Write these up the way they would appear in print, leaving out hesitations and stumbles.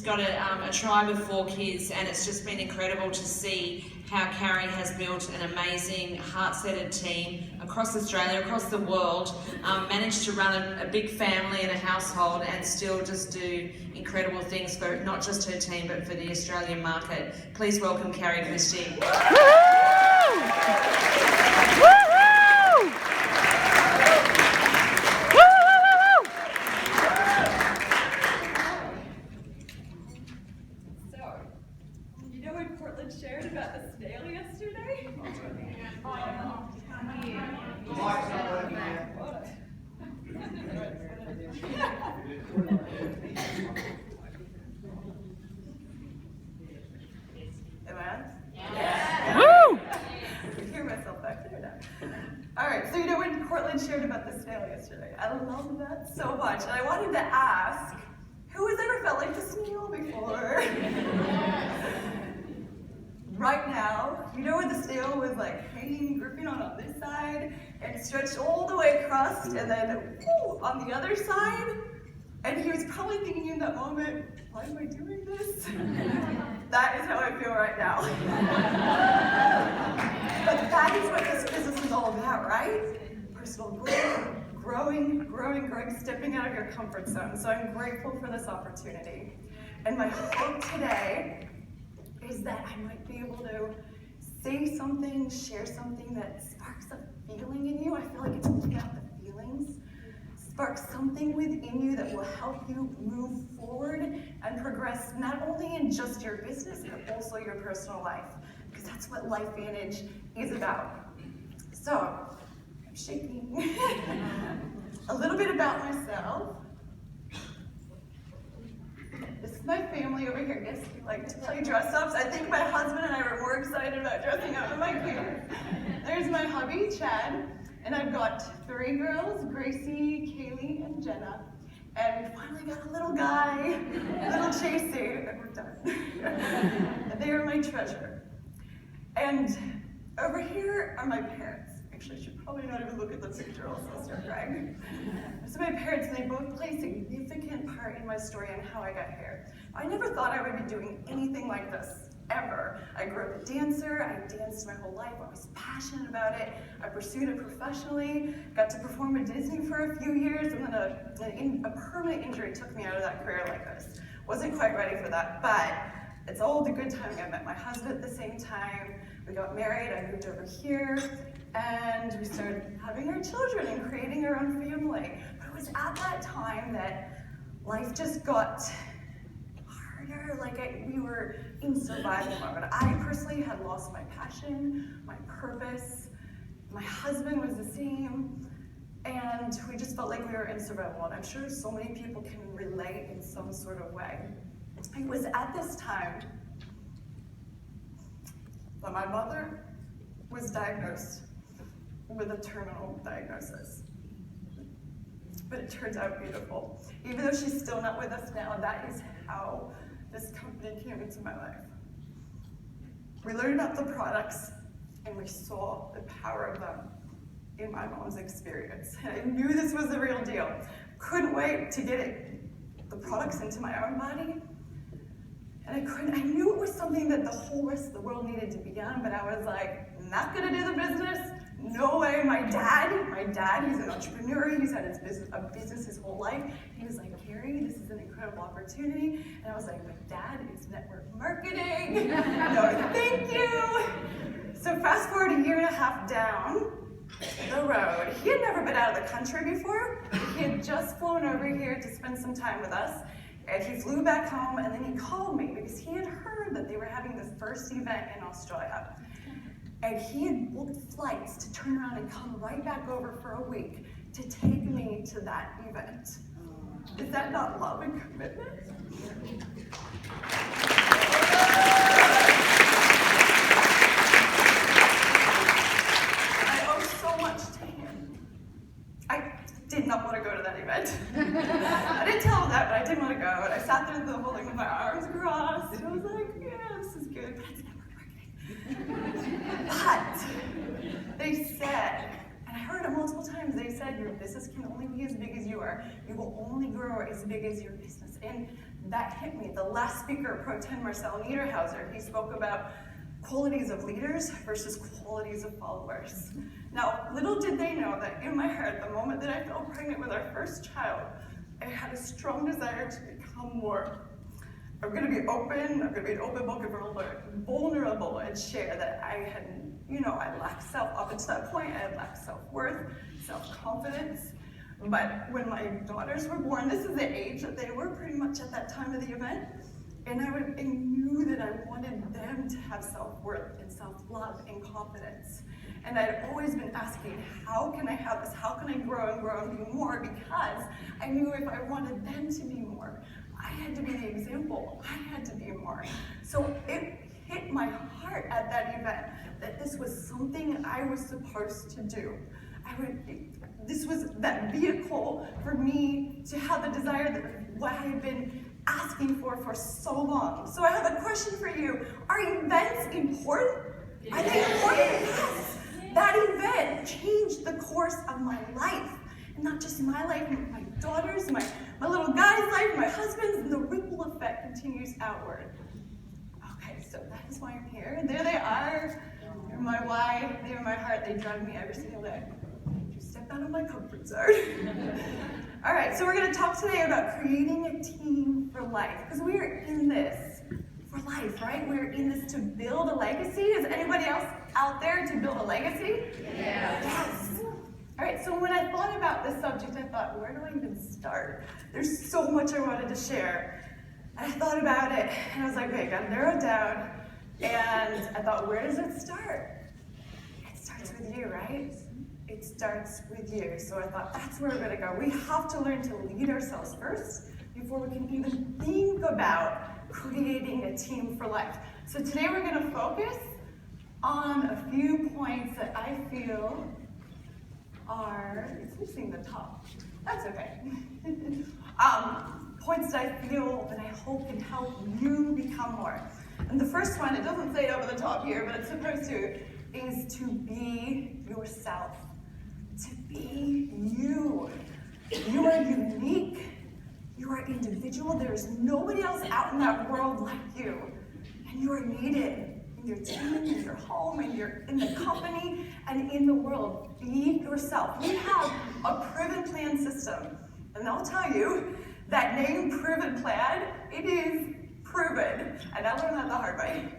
She's got a tribe of 4 kids, and it's just been incredible to see how Carrie has built an amazing, heart-centered team across Australia, across the world, managed to run a big family and a household and still just do incredible things for not just her team but for the Australian market. Please welcome Carrie Christie. Shared about the snail yesterday? Am I on? Yeah. Woo! I can hear myself back there now. Alright, so you know when Cortland shared about the snail yesterday? I love that so much, and I wanted to ask, who has ever felt like the snail before? Right now, you know where the snail was like hanging, gripping on this side, and stretched all the way across, and then whoo, on the other side? And he was probably thinking in that moment, why am I doing this? That is how I feel right now. But that is what this business is all about, right? Personal growth, growing, stepping out of your comfort zone. So I'm grateful for this opportunity. And my hope today is that I might be able to say something, share something that sparks a feeling in you. I feel like it's all about the feelings. Spark something within you that will help you move forward and progress not only in just your business, but also your personal life, because that's what LifeVantage is about. So, I'm shaking. A little bit about myself. This is my family over here. Yes, we like to play dress-ups. I think my husband and I were more excited about dressing up than my kids. There's my hubby, Chad, and I've got 3 girls, Gracie, Kaylee, and Jenna. And we finally got a little guy, little Chasey, and we're done. And they are my treasure. And over here are my parents. Actually, I should probably not even look at the picture, else I'll start crying. So my parents, and they both play a significant part in my story and how I got here. I never thought I would be doing anything like this, ever. I grew up a dancer, I danced my whole life, I was passionate about it, I pursued it professionally, got to perform at Disney for a few years, and then a permanent injury took me out of that career like this. Wasn't quite ready for that, but it's all the good timing. I met my husband at the same time, we got married, I moved over here, and we started having our children and creating our own family. But it was at that time that life just got harder, we were in survival mode. I personally had lost my passion, my purpose. My husband was the same, and we just felt like we were in survival mode. I'm sure so many people can relate in some sort of way. It was at this time that my mother was diagnosed with a terminal diagnosis. But it turns out beautiful. Even though she's still not with us now, that is how this company came into my life. We learned about the products, and we saw the power of them in my mom's experience. And I knew this was the real deal. Couldn't wait to get the products into my own body. And I knew it was something that the whole rest of the world needed to be done, but I was like, not gonna do the business. No way. My dad, he's an entrepreneur. He's had a business his whole life. He was like, Carrie, this is an incredible opportunity. And I was like, my dad is network marketing. No, thank you. So fast forward 1.5 years down the road. He had never been out of the country before. He had just flown over here to spend some time with us. And he flew back home, and then he called me because he had heard that they were having this first event in Australia. And he had booked flights to turn around and come right back over for a week to take me to that event. Is that not love and commitment? I owe so much to him. I did not want to go to that event. I didn't tell him that, but I didn't want to go. And I sat there in the building with my arms crossed, and I was like, yeah, this is good, but it's network marketing. But they said, and I heard it multiple times, they said, your business can only be as big as you are. You will only grow as big as your business. And that hit me. The last speaker, Pro Tem Marcel Niederhauser, he spoke about qualities of leaders versus qualities of followers. Now, little did they know that in my heart, the moment that I fell pregnant with our first child, I had a strong desire to become more. I'm gonna be open, I'm gonna be an open book and vulnerable and share that I had, I lacked up until that point, I had lacked self-worth, self-confidence. But when my daughters were born, this is the age that they were pretty much at that time of the event, and I knew that I wanted them to have self-worth and self-love and confidence. And I'd always been asking, how can I have this? How can I grow and grow and be more? Because I knew if I wanted them to be more, I had to be the example. I had to be more. So it hit my heart at that event that this was something I was supposed to do. This was that vehicle for me to have the desire that what I had been asking for so long. So I have a question for you. Are events important? Are they important? Yes. That event changed the course of my life. And not just my life, my daughter's, my little guy's life, my husband's, and the ripple effect continues outward. Okay, so that is why I'm here. There they are. They're my why, they're my heart. They drive me every single day. Just step out of my comfort zone. All right, so we're going to talk today about creating a team for life. Because we are in this for life, right? We're in this to build a legacy. Is anybody else out there to build a legacy? Yeah. Yes. All right, so when I thought about this subject, I thought, where do I even start? There's so much I wanted to share. And I thought about it, and I was like, okay, I got to narrow it down. And I thought, where does it start? It starts with you, right? It starts with you. So I thought, that's where we're going to go. We have to learn to lead ourselves first before we can even think about creating a team for life. So today we're going to focus on a few points that I feel it's missing the top. That's okay. Points that I feel that I hope can help you become more. And the first one, it doesn't say it over the top here, but it's supposed to, is to be yourself. To be you. You are unique. You are individual. There is nobody else out in that world like you. And you are needed in your team, in your home, in the company, and in the world. Be yourself. We have a proven plan system. And I'll tell you, that name Proven Plan, it is proven. And I learned that the hard way.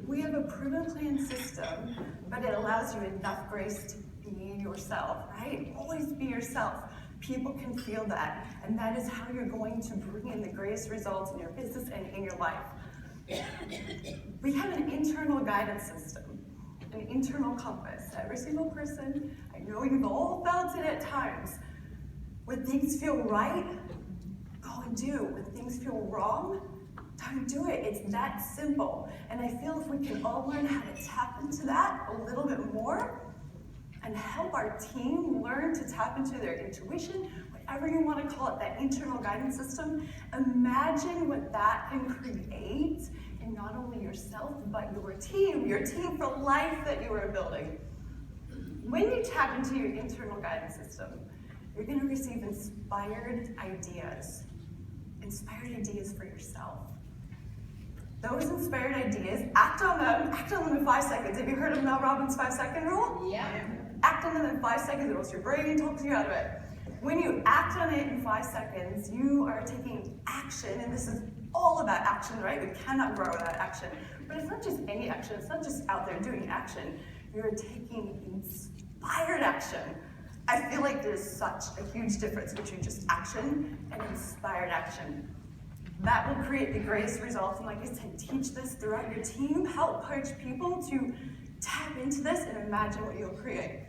We have a proven plan system, but it allows you enough grace to be yourself, right? Always be yourself. People can feel that. And that is how you're going to bring in the greatest results in your business and in your life. We have an internal guidance system, an internal compass. Every single person, I know you've all felt it at times. When things feel right, go and do. When things feel wrong, don't do it. It's that simple. And I feel if we can all learn how to tap into that a little bit more and help our team learn to tap into their intuition, whatever you want to call it, that internal guidance system, imagine what that can create in not only yourself, but your team for life that you are building. When you tap into your internal guidance system, you're going to receive inspired ideas for yourself. Those inspired ideas, act on them in 5 seconds. Have you heard of Mel Robbins' 5-second rule? Yeah. Act on them in 5 seconds, or else your brain talks you out of it. When you act on it in 5 seconds, you are taking action, and this is all about action, right? We cannot grow without action. But it's not just any action, it's not just out there doing action. You're taking inspired action. I feel like there's such a huge difference between just action and inspired action. That will create the greatest results. And like I said, teach this throughout your team. Help coach people to tap into this and imagine what you'll create.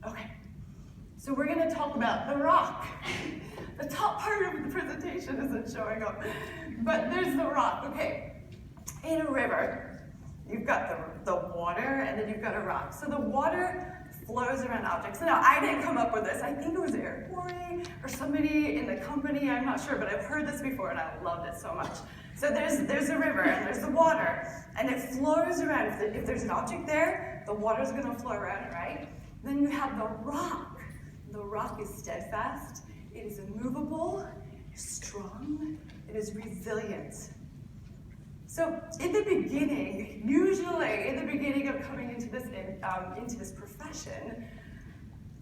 Okay, so we're going to talk about the rock. The top part of the presentation isn't showing up, but there's the rock. Okay, in a river, you've got the water, and then you've got a rock. So the water flows around objects. Now, I didn't come up with this. I think it was Eric Worre or somebody in the company. I'm not sure, but I've heard this before, and I loved it so much. So there's a river, and there's the water, and it flows around. If there's an object there, the water's going to flow around it, right? Then you have the rock. The rock is steadfast. It is immovable, is strong, it is resilient. So in the beginning, usually in the beginning of coming into this profession,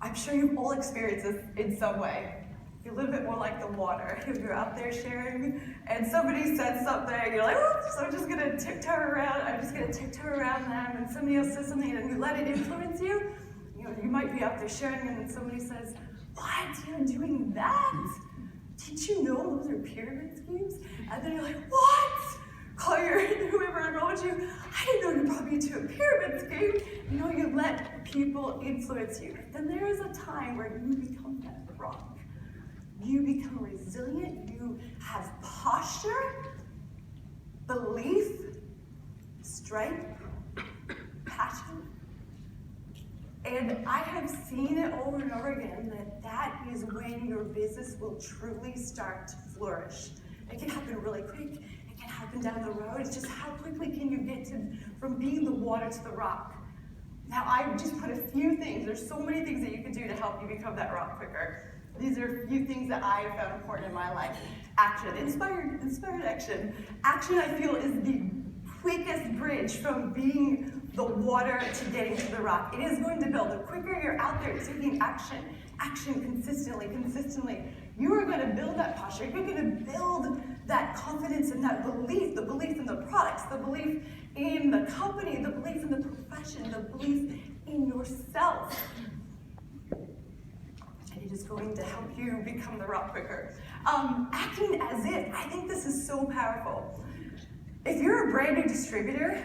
I'm sure you've all experienced this in some way. You're a little bit more like the water. If you're out there sharing and somebody said something, you're like, oops, I'm just gonna tiptoe around them, and somebody else says something and you let it influence you. You know, you might be out there sharing and then somebody says, what, you're doing that? Did you know those are pyramid schemes? And then you're like, what? Call whoever enrolled you, I didn't know you brought me to a pyramid scheme. You know, you let people influence you. Then there is a time where you become that rock. You become resilient, you have posture, belief, strength, passion. And I have seen it over and over again that is when your business will truly start to flourish. It can happen really quick. It can happen down the road. It's just how quickly can you get from being the water to the rock. Now I've just put a few things. There's so many things that you can do to help you become that rock quicker. These are a few things that I have found important in my life. Action, inspired action. Action, I feel, is the quickest bridge from being the water to getting to the rock. It is going to build. The quicker you're out there taking action consistently, you are going to build that posture. You're going to build that confidence and that belief, the belief in the products, the belief in the company, the belief in the profession, the belief in yourself. And it is going to help you become the rock quicker. Acting as if, I think this is so powerful. If you're a brand new distributor,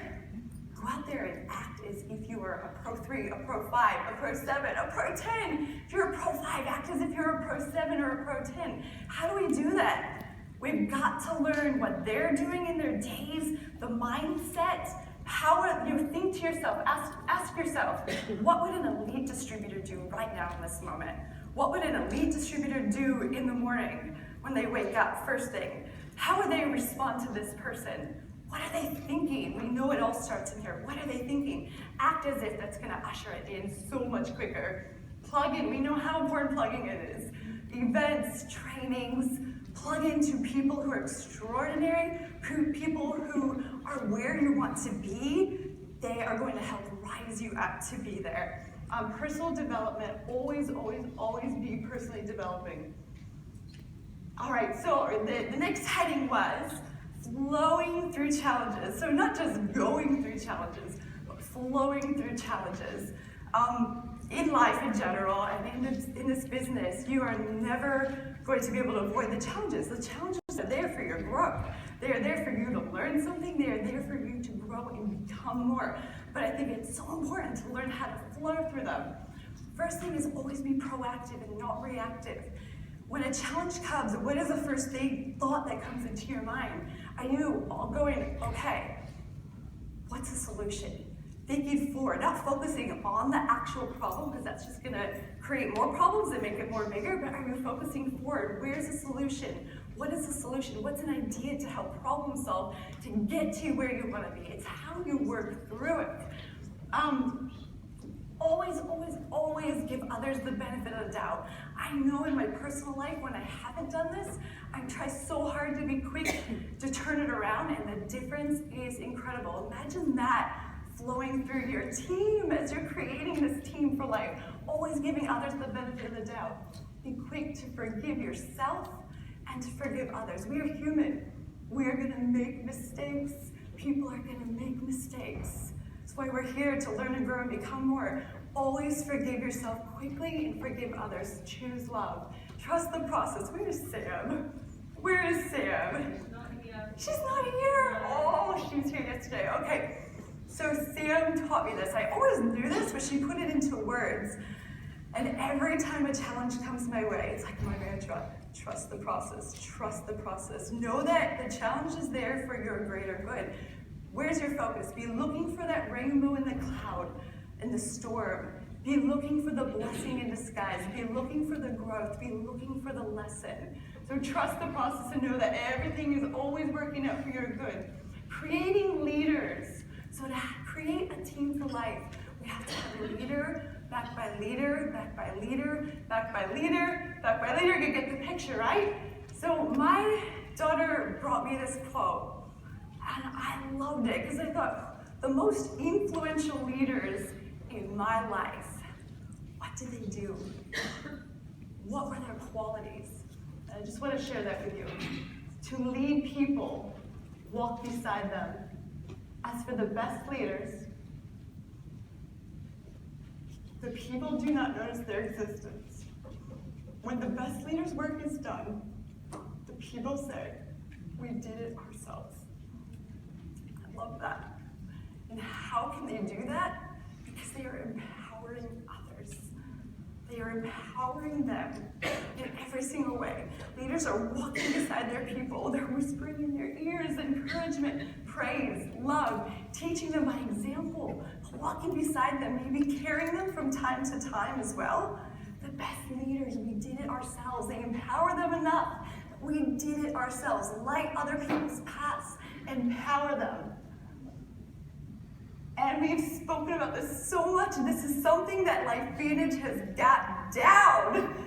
go out there and act as if you were a Pro 3, a Pro 5, a Pro 7, a Pro 10. If you're a Pro 5, act as if you're a Pro 7 or a Pro 10. How do we do that? We've got to learn what they're doing in their days, the mindset, how you think to yourself, ask yourself, what would an elite distributor do right now in this moment? What would an elite distributor do in the morning when they wake up, first thing? How would they respond to this person? What are they thinking? We know it all starts in here. What are they thinking? Act as if that's gonna usher it in so much quicker. Plug in, we know how important plugging it is. Events, trainings, plug into people who are extraordinary, people who are where you want to be. They are going to help rise you up to be there. Personal development, always be personally developing. All right, so the next heading was flowing through challenges. So not just going through challenges, but flowing through challenges. In life in general, and in this business, you are never going to be able to avoid the challenges. The challenges are there for your growth. They are there for you to learn something. They are there for you to grow and become more. But I think it's so important to learn how to flow through them. First thing is always be proactive and not reactive. When a challenge comes, what is the first thought that comes into your mind? Are you all going, okay, what's the solution? Thinking forward, not focusing on the actual problem, because that's just gonna create more problems and make it more bigger, but are you focusing forward? Where's the solution? What is the solution? What's an idea to help problem solve to get to where you wanna be? It's how you work through it. Always give others the benefit of the doubt. I know in my personal life, when I haven't done this, I try so hard to be quick to turn it around, and the difference is incredible. Imagine that flowing through your team as you're creating this team for life. Always giving others the benefit of the doubt. Be quick to forgive yourself and to forgive others. We are human. We are gonna make mistakes. People are gonna make mistakes. That's why we're here, to learn and grow and become more. Always forgive yourself quickly and forgive others. Choose love. Trust the process. Where is Sam? Where is Sam? She's not here. She's not here. Oh, she was here yesterday. Okay. So Sam taught me this. I always knew this, but she put it into words. And every time a challenge comes my way, it's like my mantra: trust the process, trust the process. Know that the challenge is there for your greater good. Where's your focus? Be looking for that rainbow in the cloud, in the storm. Be looking for the blessing in disguise. Be looking for the growth. Be looking for the lesson. So trust the process and know that everything is always working out for your good. Creating leaders. So to create a team for life, we have to have a leader, backed by leader, backed by leader, backed by leader, backed by leader. You get the picture, right? So my daughter brought me this quote, and I loved it because I thought the most influential leaders in my life, what did they do? What were their qualities? And I just want to share that with you. To lead people, walk beside them. As for the best leaders, the people do not notice their existence. When the best leader's work is done, the people say, we did it ourselves. I love that. And how can they do that? Because they are empowering others. They are empowering them in every single way. Leaders are walking beside their people. They're whispering in their ears encouragement, praise, love, teaching them by example, walking beside them, maybe carrying them from time to time as well. The best leaders, we did it ourselves. They empower them enough. We did it ourselves. Light other people's paths, empower them. And we've spoken about this so much. This is something that Life Vantage has got down.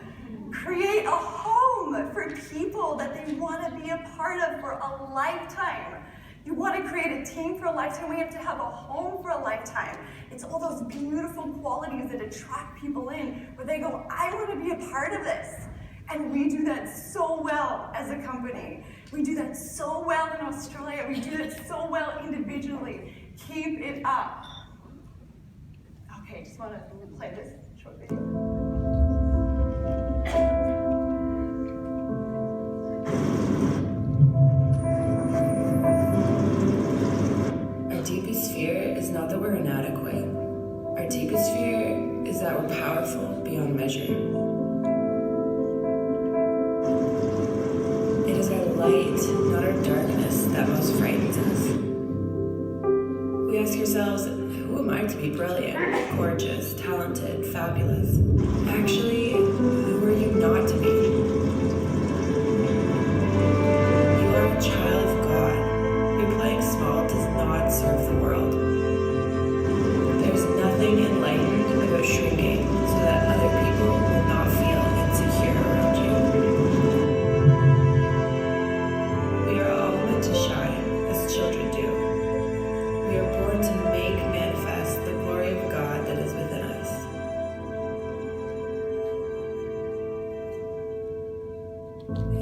Create a home for people that they want to be a part of for a lifetime. You want to create a team for a lifetime, we have to have a home for a lifetime. It's all those beautiful qualities that attract people in, where they go, I want to be a part of this. And we do that so well as a company. We do that so well in Australia. We do that so well individually. Keep it up. Okay, just want to play this short video. Our deepest fear is not that we're inadequate. Our deepest fear is that we're powerful beyond measure. It is our light, not our darkness, that most frightens us. We ask ourselves, who am I to be brilliant, gorgeous, talented, fabulous? Actually, who are you not to be? You are a child of God. Your playing small does not serve the world. There's nothing enlightened about shrinking so that other people will not feel insecure around you. We are all meant to shine as children do. We are born to make manifest the glory of God that is within us.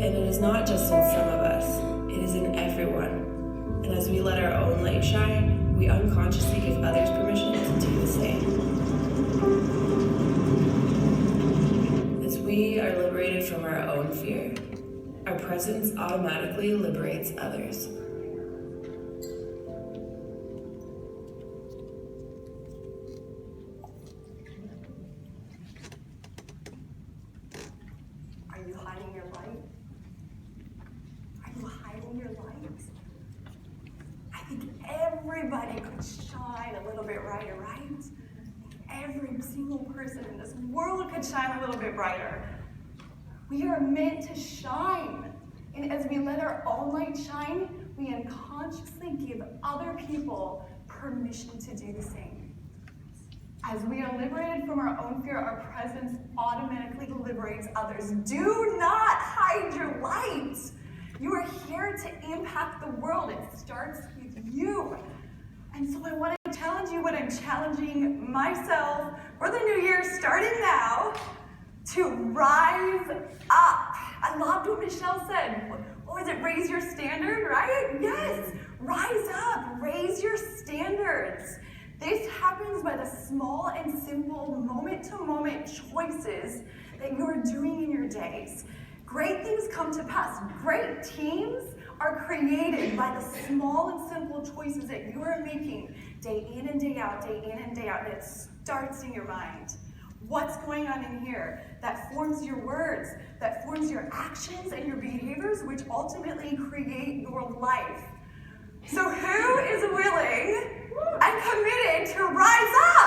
And it is not just in some of us, it is in everyone. And as we let our own light shine, we unconsciously give others permission to do the same. As we are liberated from our own fear, our presence automatically liberates others. Are you hiding your light? Are you hiding your light? I think everybody could shine a little bit brighter, right? Every single person in this world could shine a little bit brighter. We are meant to shine. And as we let our own light shine, we unconsciously give other people permission to do the same. As we are liberated from our own fear, our presence automatically liberates others. Do not hide your light. You are here to impact the world. It starts with you. And so I want to challenge you, what I'm challenging myself for the new year, starting now, to rise up. I loved what Michelle said. What was it? Raise your standard, right? Yes. Rise up. Raise your standards. This happens by the small and simple moment-to-moment choices that you're doing in your days. Great things come to pass. Great teams are created by the small and simple choices that you are making day in and day out, day in and day out. And it starts in your mind. What's going on in here? That forms your words, that forms your actions and your behaviors, which ultimately create your life. So who is willing and committed to rise up?